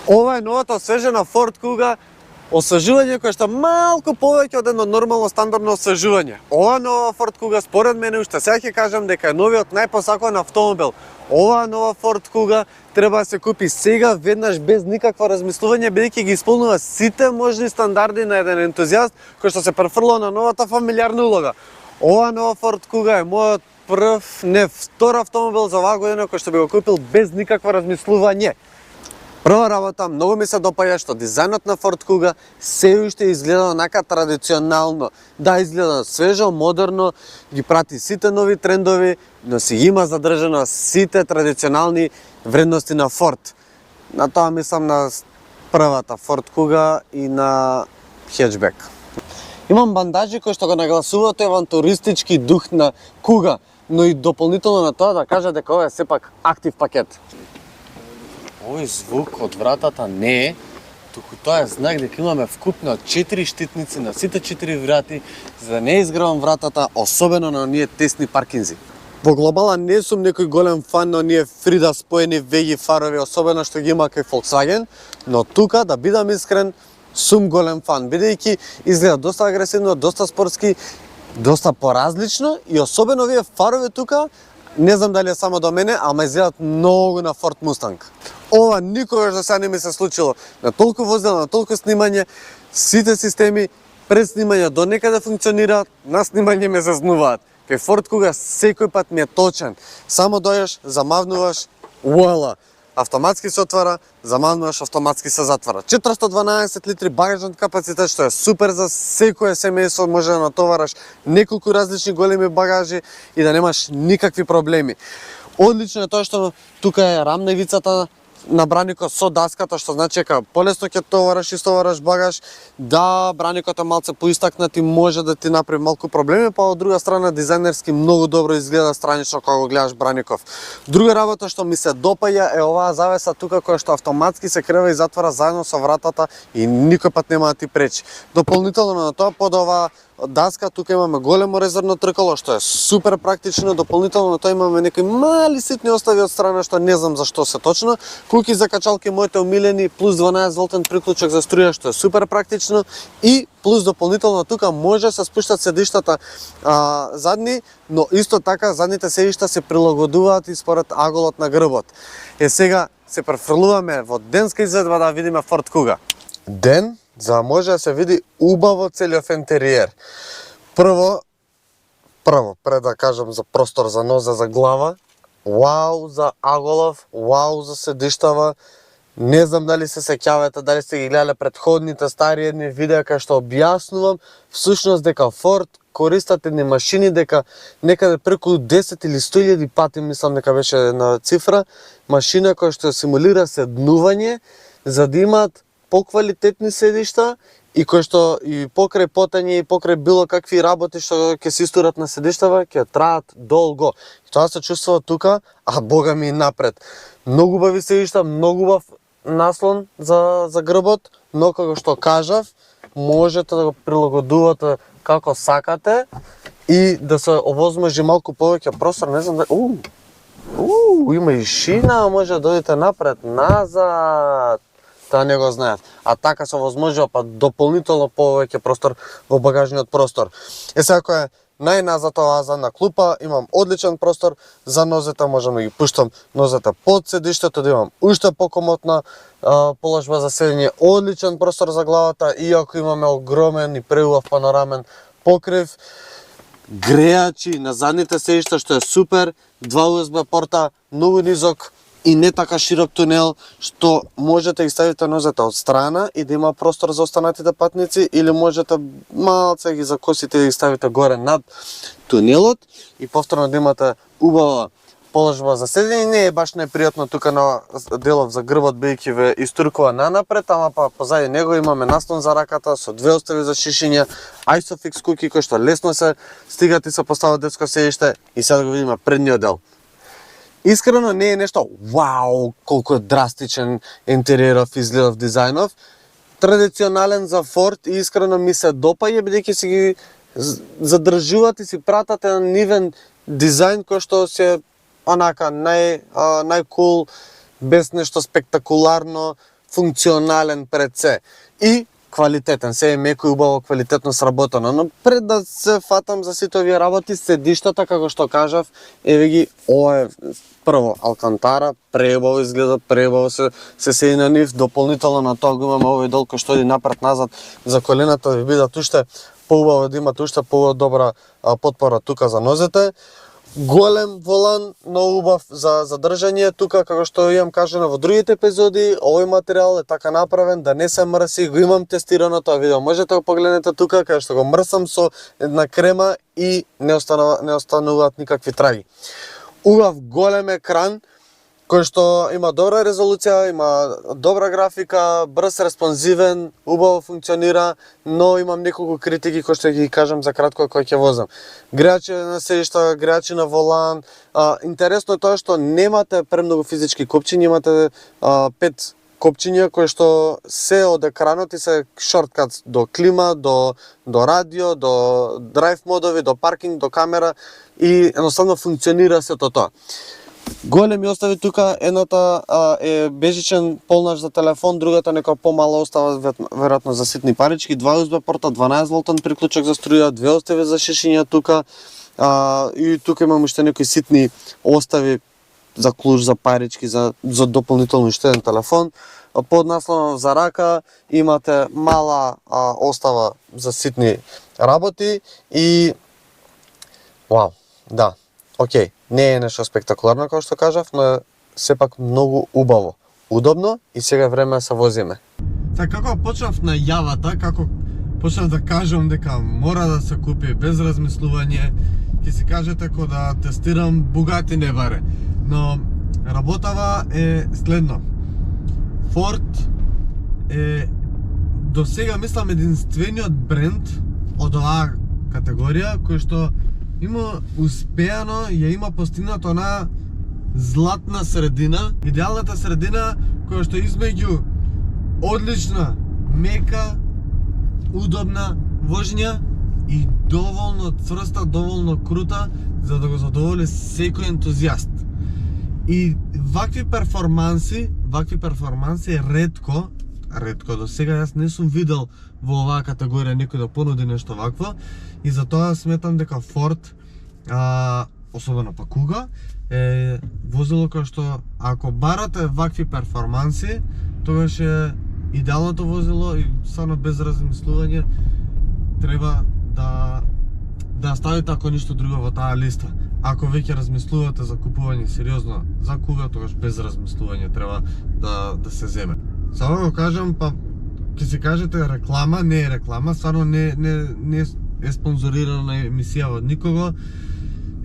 Ова е новата освежена Ford Kuga, освежување кое што малку повеќе од едно нормално стандардно освежување. Ова нова Ford Kuga според мене уште сега ќе кажам дека е новиот најпосакан автомобил. Ова нова Ford Kuga треба да се купи сега веднаш без никакво размислување, бидејќи ги исполнува сите можни стандарди на еден ентузијаст кој што се префрлува на новата фамилиарна улога. Ова нова Ford Kuga е мојот втор автомобил за оваа година кој што би го купил без никакво размислување. Прва работа, многу ми се допаѓа што дизајнот на Ford Kuga се уште изгледа онака традиционално. Да, изгледа свежо, модерно, ги прати сите нови трендови, но си има задржано сите традиционални вредности на Ford. На тоа мислам на првата Ford Kuga и на хетчбек. Имам бандажи кои што го нагласуваат авантуристички дух на Kuga, но и дополнително на тоа да кажа дека ова е сепак актив пакет. Овој звук од вратата не е, туку тоа е знак дека имаме вкупно 4 штитници на сите 4 врати, за да не изгревам вратата, особено на оние тесни паркинзи. Во глобала не сум некој голем фан на оние Фрида споени веги фарови, особено што ги има кај Volkswagen, но тука, да бидам искрен, сум голем фан, бидејќи изгледа доста агресивно, доста спортски, доста поразлично и особено овие фарови тука, не знам дали е само до мене, ама изгледат многу на Ford Mustang. Ова никогаш до сега не ми се случило. На толку возила, на толку снимање, сите системи пред снимање до некаде функционираат, на снимање ме зазнуваат. Кај Ford Kuga секој пат ми е точен. Само дојдеш, замавнуваш, уела. Автоматски се отвара, замавнуваш, автоматски се затвара. 412 литри багажен капацитет, што е супер за секое семејство, може да натовараш неколку различни големи багажи и да немаш никакви проблеми. Одлично е тоа што тука е рамневицата на браникот со даската, што значи дека полесно ќе товараш и стовараш багаж. Да, браникот е малце поистакнат и може да ти направи малку проблеми, па од друга страна дизајнерски многу добро изгледа странично кога го гледаш браников. Друга работа што ми се допаѓа е оваа завеса тука која што автоматски се крива и затвара заедно со вратата и никој пат нема да ти пречи. Дополнително на тоа, под оваа даска тука имаме големо резервно тркало што е супер практично. Дополнително на тоа имаме некои мали ситни остави од страна што не знам зашто се точно. Куки за качалки моите омилени, плюс 12 волтен приклучок за струја што е супер практично и плюс дополнително тука може се спуштат седиштата задни, но исто така задните седишта се прилагодуваат и според аголот на грбот. Сега се префрлуваме во денска изvedба да видиме Ford Kuga. Ден, за да може да се види убаво целиот интериер. Прво, пред да кажам за простор за ноза, за глава, вау за аголов, вау за седиштава. Не знам дали се сеќавате, дали сте ги гледале предходните стари едни видеа кај што објаснувам всушност дека Ford користат едни машини, дека некаде преку 10 или 100.000 пати, мислам дека беше една цифра, машина која што симулира седнување, за да имаат поквалитетни седишта и кои што и покрај потање и покрај било какви работи што ќе се истурат на седиштава, ќе траат долго. И тоа се чувствува тука, а бога ми напред. Многу убави седишта, многу убав наслон за грбот, но како што кажав, можете да го прилагодувате како сакате и да се овозможи малку повеќе простор, не знам да... има и шина, може да дојдете напред, назад. Тоа не го знаев. А така се овозможува па дополнително повеќе простор во багажниот простор. Сега кој е најназад оваа задна клупа, имам одличен простор за нозете, можам да ги пуштам нозете под седиштето, да имам уште покомотна положба за седење, одличен простор за главата, иако имаме огромен и преубав панорамен покрив, греачи на задните седишта што е супер, 2 USB порта, многу низок и не така широк тунел, што можете да ставите нозете од страна и да има простор за останатите патници, или можете малце ги закосите и да ги ставите горе над тунелот и повторно да имате убава положба за седење. Не е баш непријатно тука на делов за грбот, бидејќи ве истуркува нанапред, ама па позади него имаме наслон за раката со 2 остави за шишиња, Isofix куки кои што лесно се стигат и се постават детско седиште. И сега да го видиме предниот дел. Искрено не е нешто вау, колку е драстичен интериеров, изгледов, дизајнов. Традиционален за Ford и искрено ми се допаѓа, бидејќи си ги задржуват и си пратат еден нивен дизајн кој што се онака најкул, без нешто спектакуларно, функционален пред се и квалитетен, се е меко и убаво квалитетно сработено, но пред да се фатам за сите овие работи, седиштата, како што кажав, еве ги, ова е прво алкантара, преубаво изгледа, преубаво се седи на нив, дополнително на тоа го имаме овој дол кој што иди напред-назад за колената ви бидат уште поубаво да имате уште добра потпора тука за нозете. Голем волан, но убав за држање тука, како што имам кажано во другите епизоди, овој материјал е така направен да не се мрси, го имам тестирано тоа видео. Можете да го погледнете тука, кај што го мрсам со една крема и не остануваат никакви траги. Убав голем екран, кој што има добра резолуција, има добра графика, брз, респонзивен, убаво функционира, но имам неколку критики кои што ќе ги кажам за кратко кој ќе возам. Греачи на седишта, греачи на волан. Интересно е тоа што немате премногу физички копчиња, имате 5 копчиња кои што се од екранот и се шорткат до клима, до радио, до драйв модови, до паркинг, до камера и едноставно функционира сето тоа. Големи остави тука, едната е бежичен полнаш за телефон, другата нека помала остава веројатно за ситни парички, 2 USB порта, 12 волтен приклучок за струја, 2 остави за шишиња тука, и тука имам уште некои ситни остави за клуч, за парички, за дополнително уште еден телефон. Под наслонов за рака имате мала остава за ситни работи и вау, да. Океј, не е нешто спектакуларно, како што кажав, но е сепак многу убаво, удобно и сега е време да се возиме. Така, како почнав најавата, како почнав да кажам дека мора да се купи без размислување, ќе си кажете како да тестирам Bugatti Nevare, но работава е следно. Ford е до сега мислам единствениот бренд од оваа категорија кој што има успеано, ја има постигнато на златна средина, идеалната средина која што измеѓу одлична, мека, удобна вожња и доволно цврста, доволно крута за да го задоволи секој ентузијаст. И вакви перформанси ретко до сега јас не сум видел во оваа категорија некој да понуди нешто вакво и затоа сметам дека Ford, особено па Kuga, е возило кое што ако барате вакви перформанси, тогаш е идеалното возило и само без размислување треба да ставите ако ништо друго во таа листа. Ако веќе размислувате за купување сериозно за Kuga, тогаш без размислување треба да се земе. Само го кажам, па ќе си кажете реклама, не е реклама, стварно не е спонзорирана емисија од никого.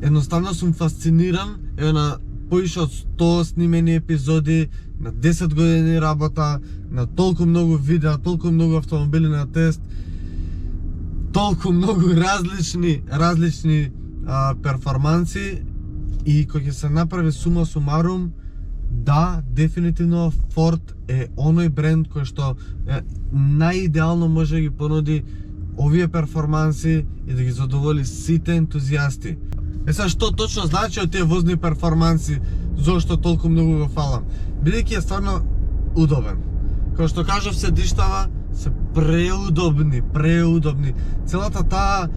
Едноставно сум фасциниран, еве на поише од 100 снимени епизоди, на 10 години работа, на толку многу видеа, толку многу автомобили на тест, толку многу различни перформанси и кој ќе се направи сума сумарум, да, дефинитивно Ford е оној бренд кој што најидеално може да ги понуди овие перформанси и да ги задоволи сите ентузијасти. Сега што точно значи од тие возни перформанси, зошто толку многу го фалам? Бидејќи е стварно удобен. Како што кажав, седиштава се преудобни. Целата таа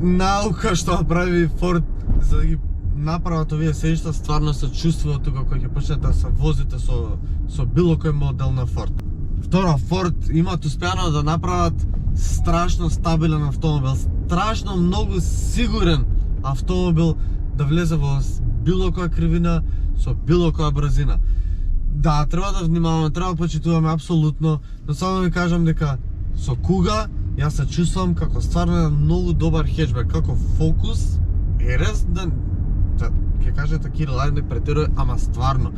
наука што прави Ford за да ги направат овие седишта, стварно се чувствува тука кога ќе почнете да се возите со било кој модел на Ford. Второ, Ford имаат успеано да направат страшно стабилен автомобил, страшно многу сигурен автомобил да влезе во било која кривина, со било која брзина. Да, треба да внимаваме, треба да почитуваме апсолутно, но само ви кажам дека со Kuga јас се чувствувам како стварно многу добар хетчбек, како Focus, RS, да ќе кажете Кирил, ајде не претеруј, ама стварно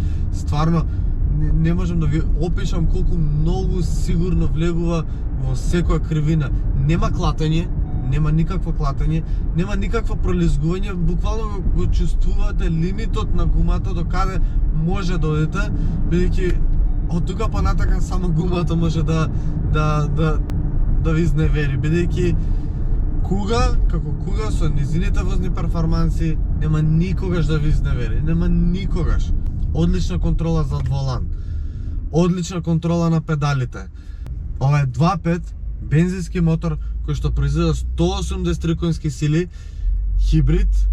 не можам да ви опишам колку многу сигурно влегува во секоја кривина. Нема клатење, нема никакво клатење, нема никакво пролизгување, буквално го чувствувате лимитот на гумата до каде може да одите, бидејќи од тука понатака само гумата може да ви изневери, бидејќи Kuga, како Kuga со низините возни перформанси нема никогаш да ви изневери, нема никогаш. Одлична контрола зад волан. одлична контрола на педалите. Ова е 2.5 бензински мотор кој што произведе 183 конски сили, хибрид,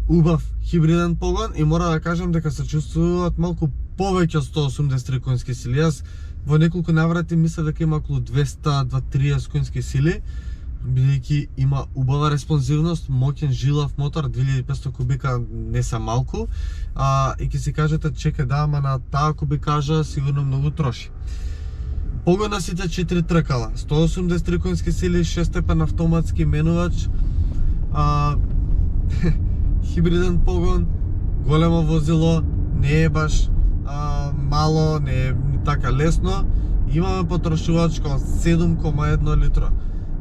убав хибриден погон и мора да кажам дека се чувствуваат малку повеќе од 183 конски сили. Јас во неколку наврати мислев дека има околу 200-230 конски сили, бидејќи има убава респонзивност, моќен жилав мотор, 2500 кубика не се малку, и ќе си кажете, чекај да, ама на таа кубикажа сигурно многу троши. Погон на сите 4 тркала, 183 конски сили, 6 степен автоматски менувач, хибриден погон, големо возило, не е баш мало, не е така лесно. Имаме потрошувачка од 7,1 литра.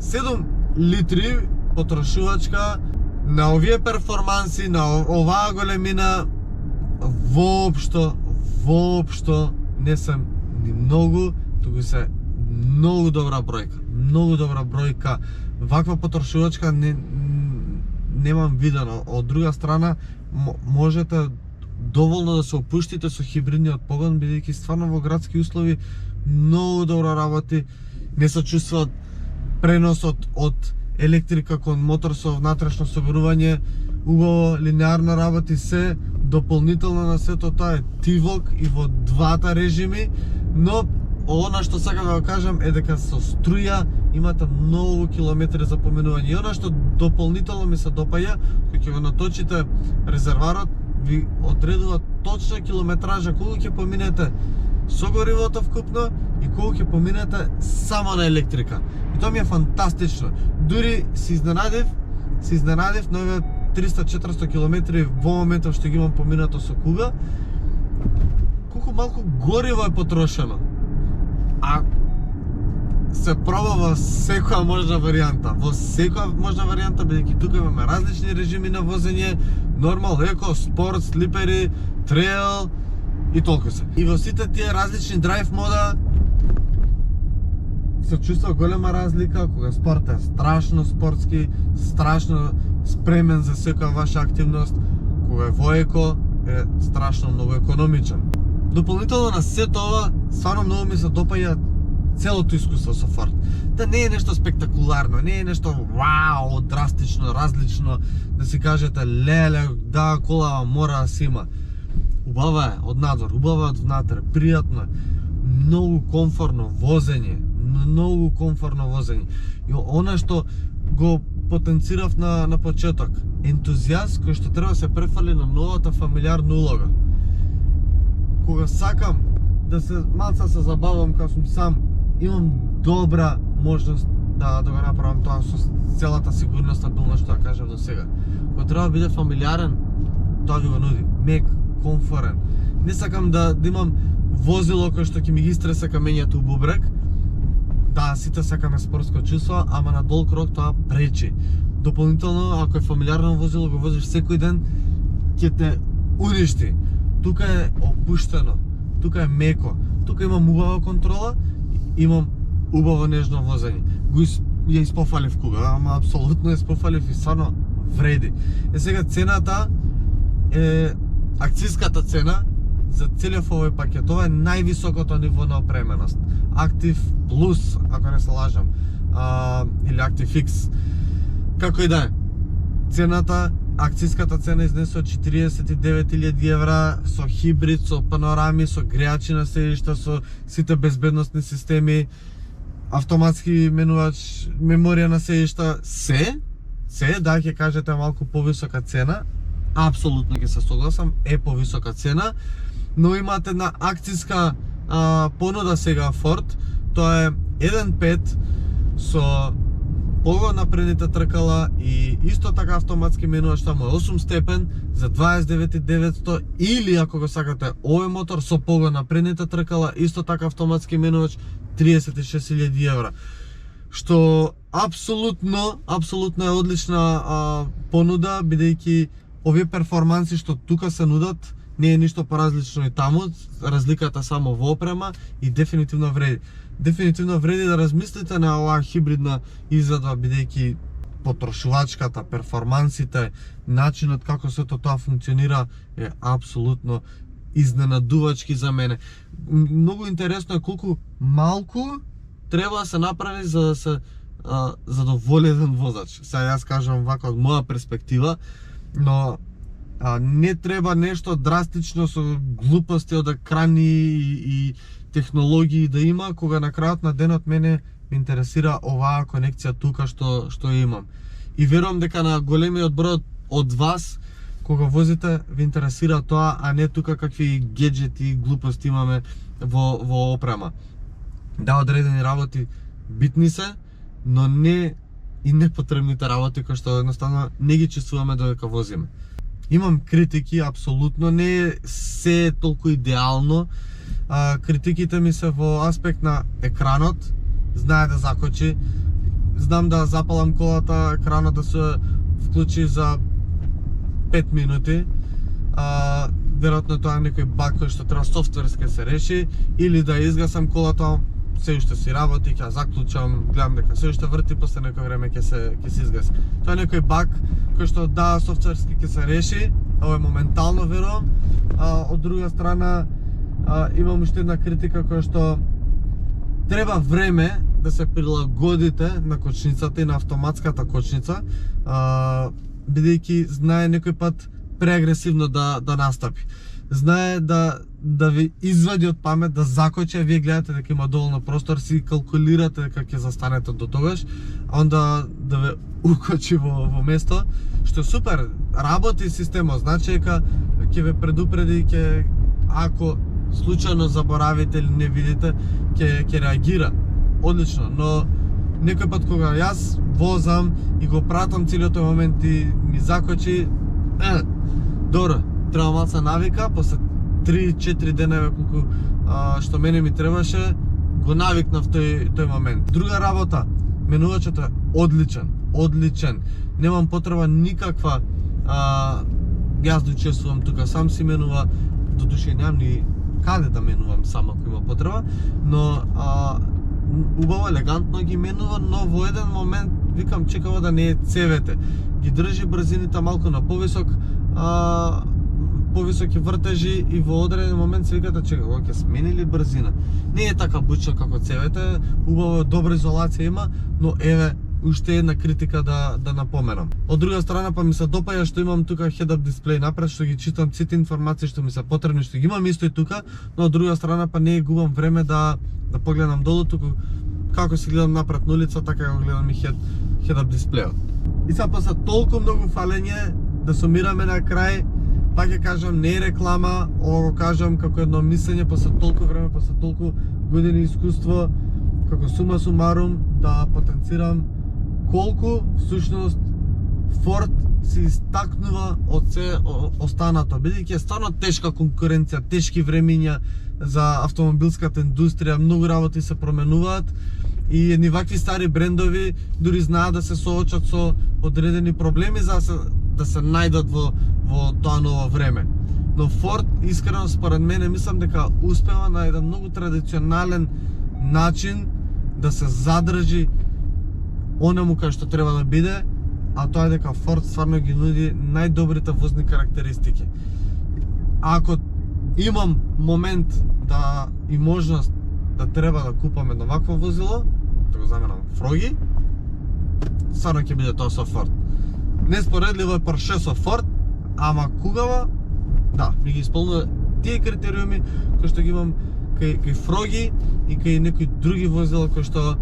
7 литри потрошувачка на овие перформанси, на оваа големина, воопшто не сум ни многу, туку се многу добра бројка. Многу добра бројка. Ваква потрошувачка немам видено. Од друга страна, можете доволно да се опуштите со хибридниот погон, бидејќи стварно во градски услови многу добро работи. Не се чувствува преносот од електрика кон мотор со внатрешно соборување, убаво линеарно работи се, дополнително на сето тоа е T-Voc и во двата режими, но она што сакам да го кажам е дека со струја имате многу километри за поминување. И она што дополнително ми се допаѓа, кога ќе го наточите резерварот, ви одредува точна километража колку ќе поминете со горивото вкупно и колку ќе поминете само на електрика. И тоа ми е фантастично. Дури се изненадив на овие 300-400 километри во моментов што ги имам поминато со куга, колку малку гориво е потрошено. А се проба во секоја можна варијанта. Во секоја можна варијанта, бидејќи тука имаме различни режими на возење, нормал, еко, спорт, слипери, трейл и толку се. И во сите тие различни драйв мода се чувства голема разлика, кога спорт е страшно спортски, страшно спремен за секоја ваша активност, кога е во еко е страшно многу економичен. Дополнително на сето ова, стварно многу ми се допаѓа целото искуство со Ford. Да не е нешто спектакуларно, не е нешто вау, драстично, различно, да си кажете леле, да, кола мора да се има. Убава е од надвор, убава е од внатре, пријатно е, многу комфортно возење, многу комфортно возење. И она што го потенцирав на почеток, ентузијаст кој што треба да се префали на новата фамилиарна улога. Кога сакам да се малце се забавам кога сум сам, имам добра можност да го направам тоа со целата сигурност, стабилност што ја кажав до сега. Кога треба да биде фамилиарен, тоа ви го нуди, мек, комфорен. Не сакам да имам возило кој што ќе ми ги стреса камењето у бубрек. Да, сите сакаме спортско чувство, ама на долг рок тоа пречи. Дополнително, ако е фамилиарно возило, го возиш секој ден, ќе те уништи. Тука е опуштено, тука е меко, тука имам убава контрола, имам убаво нежно возење. Ја испофалив куга, ама апсолутно испофалив и стварно вреди. Сега цената е акциската цена за целиот овој пакет. Ова е највисокото ниво на опременост. Active Plus, ако не се лажам, или Active X. Како и да е. Цената, акциската цена изнесува 49.000 евра со хибрид, со панорами, со греачи на седишта, со сите безбедносни системи, автоматски менувач, меморија на седишта, се, да, ќе кажете малку повисока цена, апсолутно ќе се согласам, е повисока цена, но имате една акциска понуда сега Ford, тоа е 1.5 со погон на предните тркала и исто така автоматски менувач, таму е 8 степен за 29.900, или ако го сакате овој мотор со погон на предните тркала, исто така автоматски менувач 36.000 евра. Што апсолутно е одлична понуда, бидејќи овие перформанси што тука се нудат не е ништо поразлично и таму, разликата само во опрема и дефинитивно вреди. Дефинитивно вреди да размислите на оваа хибридна изведба, бидејќи потрошувачката, перформансите, начинот како сето тоа функционира е апсолутно изненадувачки за мене. Многу интересно е колку малку треба да се направи за да се задоволен возач. Сега јас кажам вака од моја перспектива, но не треба нешто драстично со глупости од екрани и технологии да има, кога на крајот на денот мене ме интересира оваа конекција тука што имам. И верувам дека на големиот број од вас, кога возите, ви интересира тоа, а не тука какви геджети и глупости имаме во опрема. Да, одредени работи битни се, но не и непотребните работи кои што едноставно не ги чувствуваме додека возиме. Имам критики, апсолутно, не се толку идеално. Критиките ми се во аспект на екранот, знае да закочи. Знам да запалам колата, екранот да се вклучи за 5 минути. Веројатно тоа е некој баг кој што треба софтверски се реши, или да изгасам колата, се уште си работи, ќе заклучам, гледам дека се уште врти, после некој време ќе се изгаси. Тоа е некој баг кој што да софтверски ќе се реши, ова е моментално верувам. Од друга страна имам уште една критика која што треба време да се прилагодите на кочницата и на автоматската кочница, бидејќи знае некој пат преагресивно да настапи. Знае да ви извади од памет, да закочи, а вие гледате дека има доволно простор, си калкулирате дека ќе застанете до тогаш, а онда да ве укочи во место, што е супер, работи системот, значи дека ќе ве предупреди, ако случајно заборавите или не видите, ќе реагира. Одлично, но некој пат кога јас возам и го пратам целиот тој момент и ми закочи, добро, треба малце навика, после 3-4 дена колку што мене ми требаше, го навикнав тој момент. Друга работа, менувачот е одличен. Немам потреба никаква, јас да учествувам тука, сам си менува, додуше немам ни каде да менувам сам ако има потреба, но убаво, елегантно ги менува, но во еден момент викам чекава да не е цевете. Ги држи брзините малку на повисоки вртежи и во одреден момент се викате чека, ќе смени ли брзина? Не е така бучно како цевете, убаво добра изолација има, но еве уште една критика да напоменам. Од друга страна па ми се допаѓа што имам тука head-up дисплеј напред, што ги читам сите информации што ми се потребни, што ги имам исто и тука, но од друга страна па не губам време да погледам долу, туку како си гледам напред на улица, така го гледам и head-up дисплејот. И сега после толку многу фалење, да сумираме на крај, па ќе кажам, не е реклама, ова го кажам како едно мислење после толку време, после толку години искуство, како сума сумарум, да потенцирам колку всушност Ford се истакнува од се останато, бидејќи е стварно тешка конкуренција, тешки времиња за автомобилската индустрија, многу работи се променуваат и едни вакви стари брендови дури знаат да се соочат со одредени проблеми за да се најдат во тоа ново време. Но Ford, искрено според мене, мислам дека успева на еден многу традиционален начин да се задржи онему кај што треба да биде, а тоа е дека Ford стварно ги нуди најдобрите возни карактеристики. Ако имам момент и можност да треба да купам едно вакво возило, да го заменам Фроги, стварно ќе биде тоа со Ford. Неспоредливо е Porsche со Ford, ама кугава, да, ми ги исполнува тие критериуми кои што ги имам кај Фроги и кај некои други возила кои што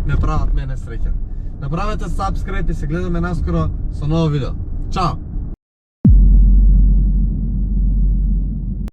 ме прават мене среќен. Направете subscribe и се гледаме наскоро со ново видео. Чао!